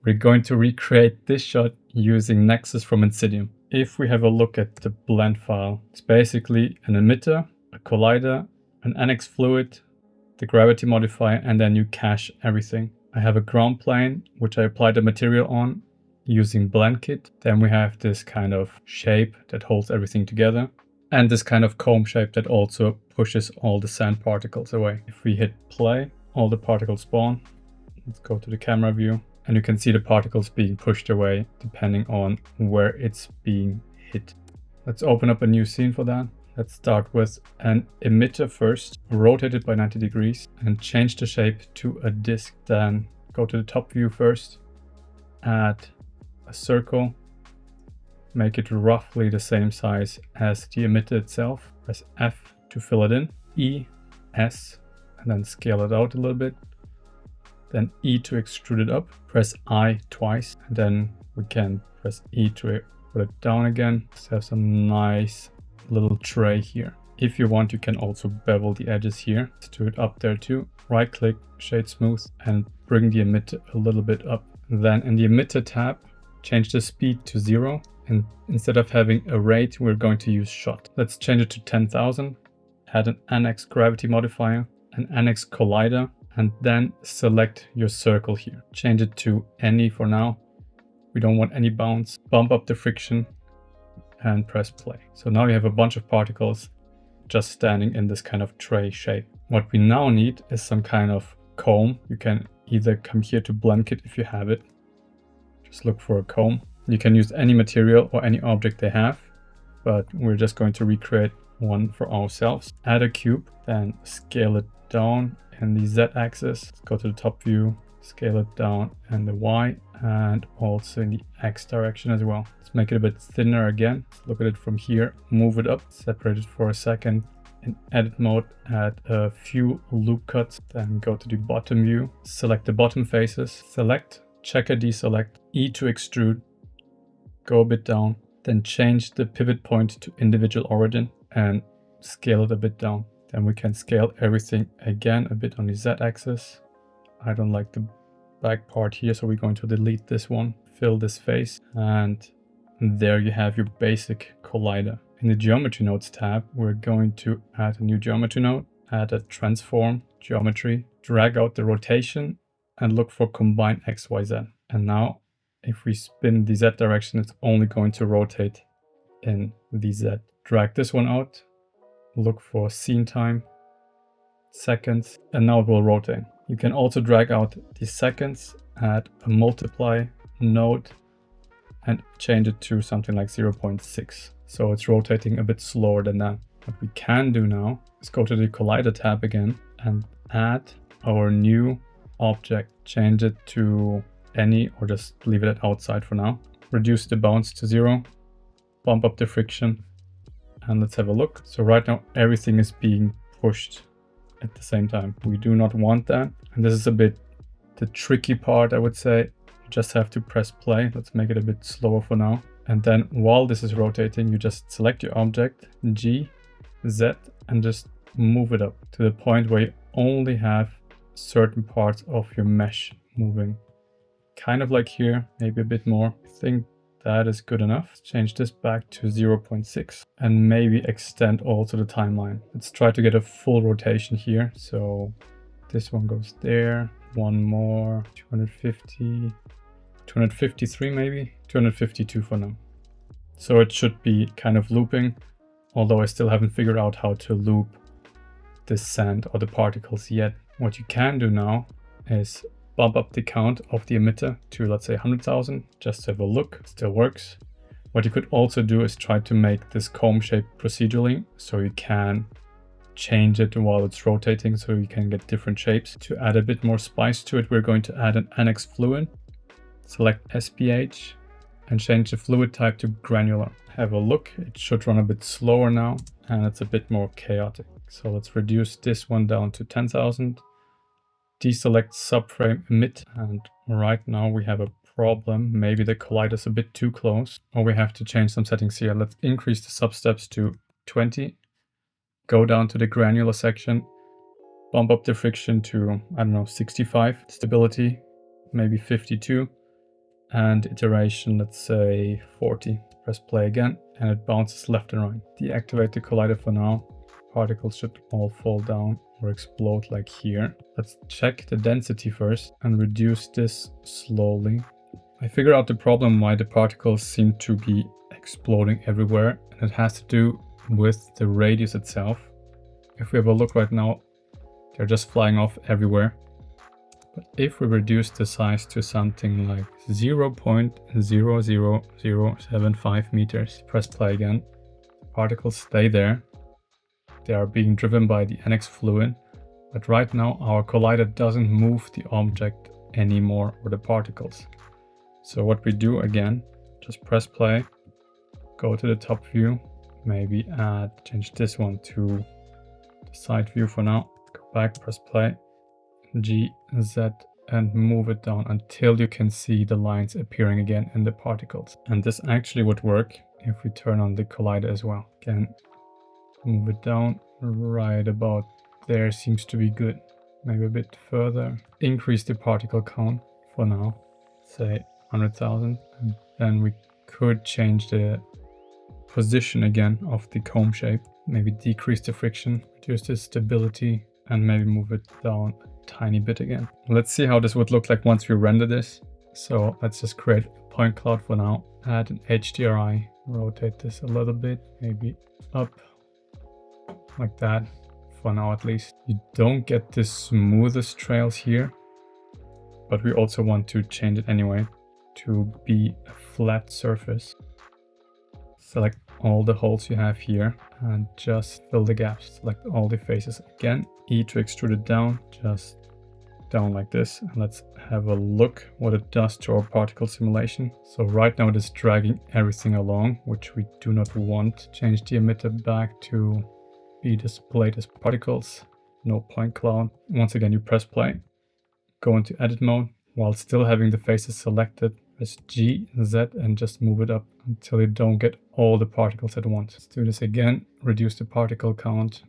We're going to recreate this shot using NeXus from Insidium. If we have a look at the blend file, it's basically an emitter, a collider, an NX fluid, the gravity modifier, and then you cache everything. I have a ground plane, which I applied the material on using BlenderKit. Then we have this kind of shape that holds everything together, and this kind of comb shape that also pushes all the sand particles away. If we hit play, all the particles spawn. Let's go to the camera view, and you can see the particles being pushed away depending on where it's being hit. Let's open up a new scene for that. Let's start with an emitter first, rotate it by 90 degrees and change the shape to a disc. Then go to the top view first, add a circle, make it roughly the same size as the emitter itself. Press F to fill it in, E, S, and then scale it out a little bit. Then E to extrude it up, press I twice, and then we can press E to put it down again. Let's have some nice little tray here. If you want, you can also bevel the edges here. Let's do it up there too. Right click, shade smooth, and bring the emitter a little bit up. Then in the emitter tab, change the speed to 0. And instead of having a rate, we're going to use shot. Let's change it to 10,000. Add an NX gravity modifier, an NX collider, and then select your circle here. Change it to any for now. We don't want any bounce. Bump up the friction and press play. So now you have a bunch of particles just standing in this kind of tray shape. What we now need is some kind of comb. You can either come here to BlenderKit if you have it. Just look for a comb. You can use any material or any object they have, but we're just going to recreate one for ourselves. Add a cube, then scale it down in the Z axis. Go to the top view, scale it down in the Y and also in the X direction as well. Let's make it a bit thinner again. Let's look at it from here, move it up, separate it for a second. In edit mode, add a few loop cuts, then go to the bottom view, select the bottom faces, select, checker deselect, E to extrude, go a bit down, then change the pivot point to individual origin and scale it a bit down. Then we can scale everything again a bit on the Z axis. I don't like the back part here, so we're going to delete this one, fill this face, and there you have your basic collider. In the geometry nodes tab, we're going to add a new geometry node, add a transform geometry, drag out the rotation and look for combine XYZ. And now if we spin the Z direction, it's only going to rotate in the Z. Drag this one out, look for scene time, seconds, and now it will rotate. You can also drag out the seconds, add a multiply node and change it to something like 0.6. So it's rotating a bit slower than that. What we can do now is go to the collider tab again and add our new object. Change it to any or just leave it at outside for now. Reduce the bounce to 0, bump up the friction, and let's have a look. So right now everything is being pushed at the same time. We do not want that. And this is a bit the tricky part, I would say. You just have to press play. Let's make it a bit slower for now. And then while this is rotating, you just select your object, G, Z, and just move it up to the point where you only have certain parts of your mesh moving. Kind of like here, maybe a bit more. I think that is good enough. Let's change this back to 0.6 and maybe extend also the timeline. Let's try to get a full rotation here. So this one goes there, one more, 250, 253 maybe, 252 for now. So it should be kind of looping, although I still haven't figured out how to loop the sand or the particles yet. What you can do now is bump up the count of the emitter to, let's say, 100,000, just to have a look. It still works. What you could also do is try to make this comb shape procedurally, so you can change it while it's rotating, so you can get different shapes. To add a bit more spice to it, we're going to add an NX fluid. Select SPH and change the fluid type to granular. Have a look. It should run a bit slower now, and it's a bit more chaotic. So let's reduce this one down to 10,000. Deselect subframe emit, and right now we have a problem. Maybe the collider is a bit too close, or we have to change some settings here. Let's increase the substeps to 20. Go down to the granular section, bump up the friction to, I don't know, 65. Stability, maybe 52. and iteration, let's say 40. Press play again, and it bounces left and right. Deactivate the collider for now. Particles should all fall down or explode like here. Let's check the density first and reduce this slowly. I figured out the problem why the particles seem to be exploding everywhere, and it has to do with the radius itself. If we have a look right now, they're just flying off everywhere. But if we reduce the size to something like 0.00075 meters, press play again, particles stay there. They are being driven by the NX fluid, but right now our collider doesn't move the object anymore, or the particles. So what we do again, just press play, go to the top view, maybe change this one to the side view for now, go back, press play, G, Z, and move it down until you can see the lines appearing again in the particles. And this actually would work if we turn on the collider as well. Again, move it down right about there, seems to be good. Maybe a bit further. Increase the particle count for now, say 100,000, and then we could change the position again of the comb shape. Maybe decrease the friction, reduce the stability, and maybe move it down a tiny bit again. Let's see how this would look like once we render this. So let's just create a point cloud for now. Add an HDRI, rotate this a little bit, maybe up like that, for now at least. You don't get the smoothest trails here, but we also want to change it anyway to be a flat surface. Select all the holes you have here and just fill the gaps. Select all the faces again. E to extrude it down, just down like this. And let's have a look what it does to our particle simulation. So right now it is dragging everything along, which we do not want. Change the emitter back to be displayed as particles, no point cloud. Once again, you press play, go into edit mode while still having the faces selected. Press G, Z, and just move it up until you don't get all the particles at once. Let's do this again, reduce the particle count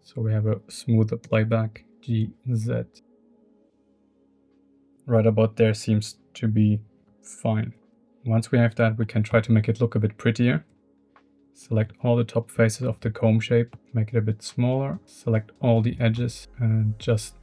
so we have a smoother playback. G, Z. Right about there seems to be fine. Once we have that, we can try to make it look a bit prettier. Select all the top faces of the comb shape, make it a bit smaller, select all the edges and just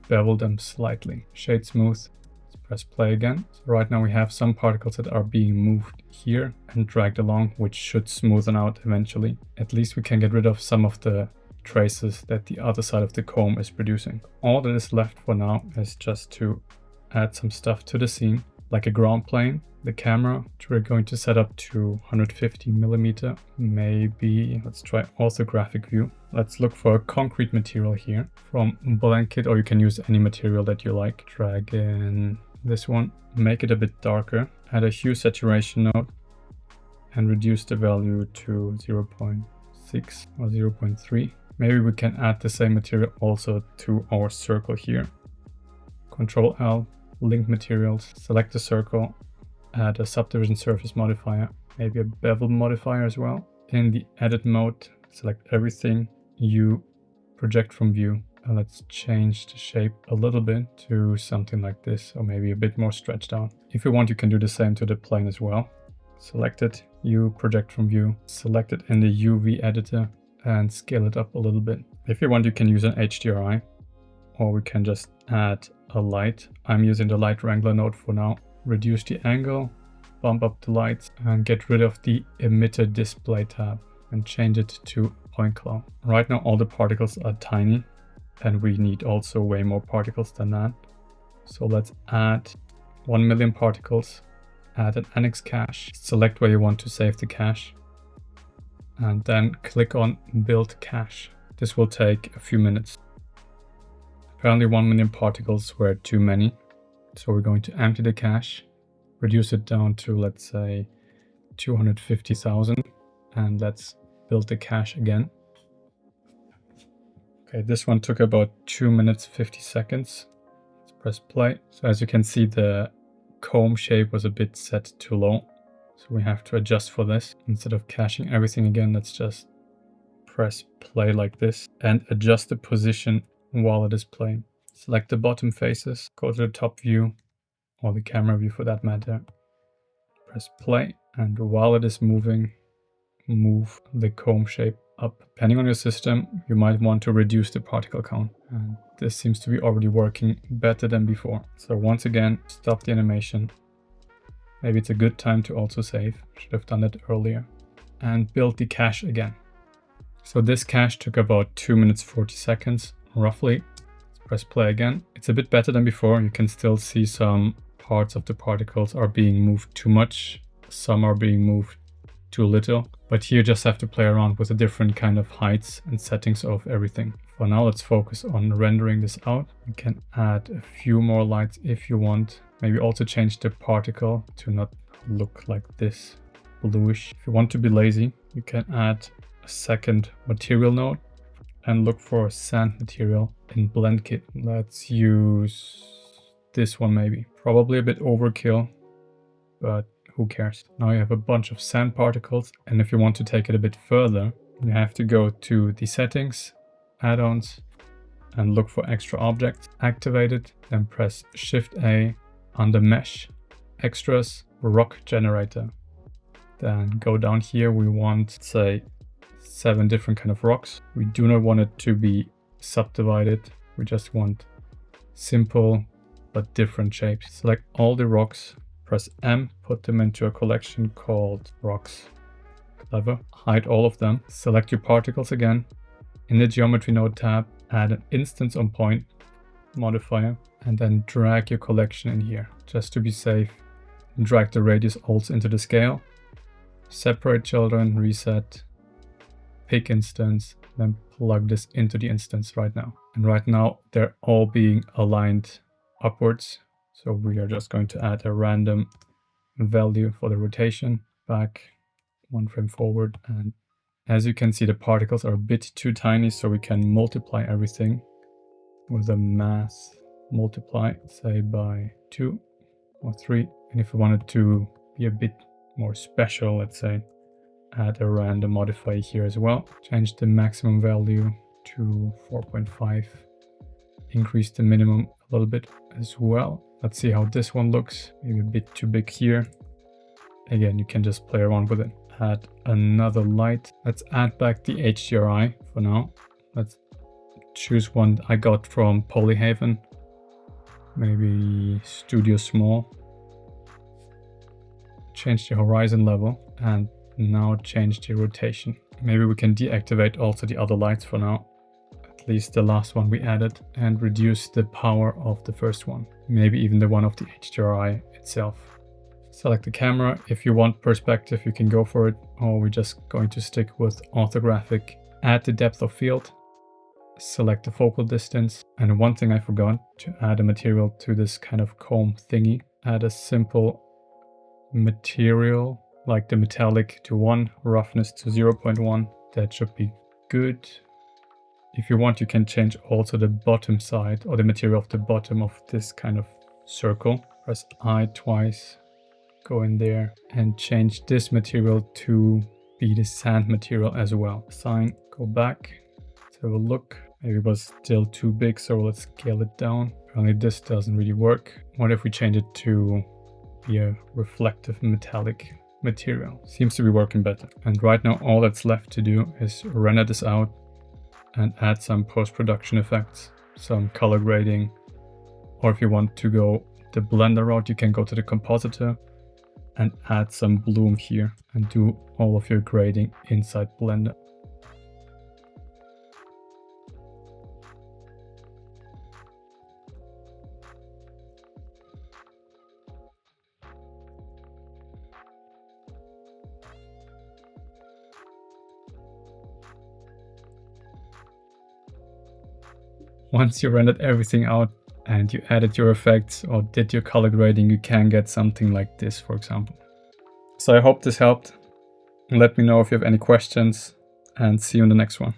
bevel them slightly. Shade smooth, let's press play again. So right now we have some particles that are being moved here and dragged along, which should smoothen out eventually. At least we can get rid of some of the traces that the other side of the comb is producing. All that is left for now is just to add some stuff to the scene, like a ground plane. The camera, which we're going to set up to 150mm. Maybe let's try orthographic view. Let's look for a concrete material here from BlenderKit, or you can use any material that you like. Drag in this one, make it a bit darker, add a hue saturation node and reduce the value to 0.6 or 0.3. Maybe we can add the same material also to our circle here. Control L, link materials, select the circle, add a subdivision surface modifier, maybe a bevel modifier as well. In the edit mode, select everything, you project from view. And let's change the shape a little bit to something like this, or maybe a bit more stretched out. If you want, you can do the same to the plane as well. Select it, you project from view, select it in the UV editor and scale it up a little bit. If you want, you can use an HDRI, or we can just add a light. I'm using the light wrangler node for now. Reduce the angle, bump up the lights, and get rid of the emitter display tab and change it to point cloud. Right now all the particles are tiny and we need also way more particles than that. So let's add 1 million particles, add an NX cache, select where you want to save the cache, and then click on build cache. This will take a few minutes. Apparently 1 million particles were too many. So we're going to empty the cache, reduce it down to, let's say, 250,000, and let's build the cache again. Okay, this one took about 2 minutes 50 seconds. Let's press play. So as you can see, the comb shape was a bit set too low. So we have to adjust for this. Instead of caching everything again, let's just press play like this and adjust the position while it is playing. Select the bottom faces, go to the top view, or the camera view for that matter, press play, and while it is moving, move the comb shape up. Depending on your system, you might want to reduce the particle count. And this seems to be already working better than before. So once again, stop the animation. Maybe it's a good time to also save. Should have done that earlier. And build the cache again. So this cache took about 2 minutes 40 seconds, roughly. Let's press play again. It's a bit better than before. You can still see some parts of the particles are being moved too much. Some are being moved too little. But here you just have to play around with the different kind of heights and settings of everything. For now, let's focus on rendering this out. You can add a few more lights if you want. Maybe also change the particle to not look like this bluish. If you want to be lazy, you can add a second material node and look for sand material in BlenderKit. Let's use this one maybe. Probably a bit overkill, but who cares? Now you have a bunch of sand particles, and if you want to take it a bit further, you have to go to the settings, add-ons, and look for extra objects. Activate it, then press Shift A under Mesh, Extras, Rock Generator. Then go down here, we want, say, 7 different kind of rocks. We do not want it to be subdivided. We just want simple but different shapes. Select all the rocks, press M, put them into a collection called rocks. Clever. Hide all of them. Select your particles again. In the geometry node tab, add an instance on point modifier, and then drag your collection in here. Just to be safe, drag the radius also into the scale. Separate children, reset, pick instance, then plug this into the instance right now. And right now they're all being aligned upwards. So we are just going to add a random value for the rotation, back 1 frame forward. And as you can see, the particles are a bit too tiny, so we can multiply everything with a mass multiply, say by 2 or 3. And if we wanted to be a bit more special, let's say, add a random modifier here as well. Change the maximum value to 4.5. Increase the minimum a little bit as well. Let's see how this one looks. Maybe a bit too big here. Again, you can just play around with it. Add another light. Let's add back the HDRI for now. Let's choose one I got from Polyhaven. Maybe Studio Small. Change the horizon level and now change the rotation. Maybe we can deactivate also the other lights for now. At least the last one we added, and reduce the power of the first one. Maybe even the one of the HDRI itself. Select the camera. If you want perspective, you can go for it, or we're just going to stick with orthographic. Add the depth of field. Select the focal distance. And one thing I forgot, to add a material to this kind of comb thingy. Add a simple material, like the metallic to 1, roughness to 0.1. That should be good. If you want, you can change also the bottom side or the material of the bottom of this kind of circle. Press I twice, go in there and change this material to be the sand material as well. Assign, go back, let's have a look. Maybe it was still too big, so let's scale it down. Apparently this doesn't really work. What if we change it to be a reflective metallic material? Seems to be working better. And right now all that's left to do is render this out and add some post-production effects, some color grading, or if you want to go the Blender route, you can go to the compositor and add some bloom here and do all of your grading inside Blender. Once you rendered everything out and you added your effects or did your color grading, you can get something like this, for example. So I hope this helped. Let me know if you have any questions, and see you in the next one.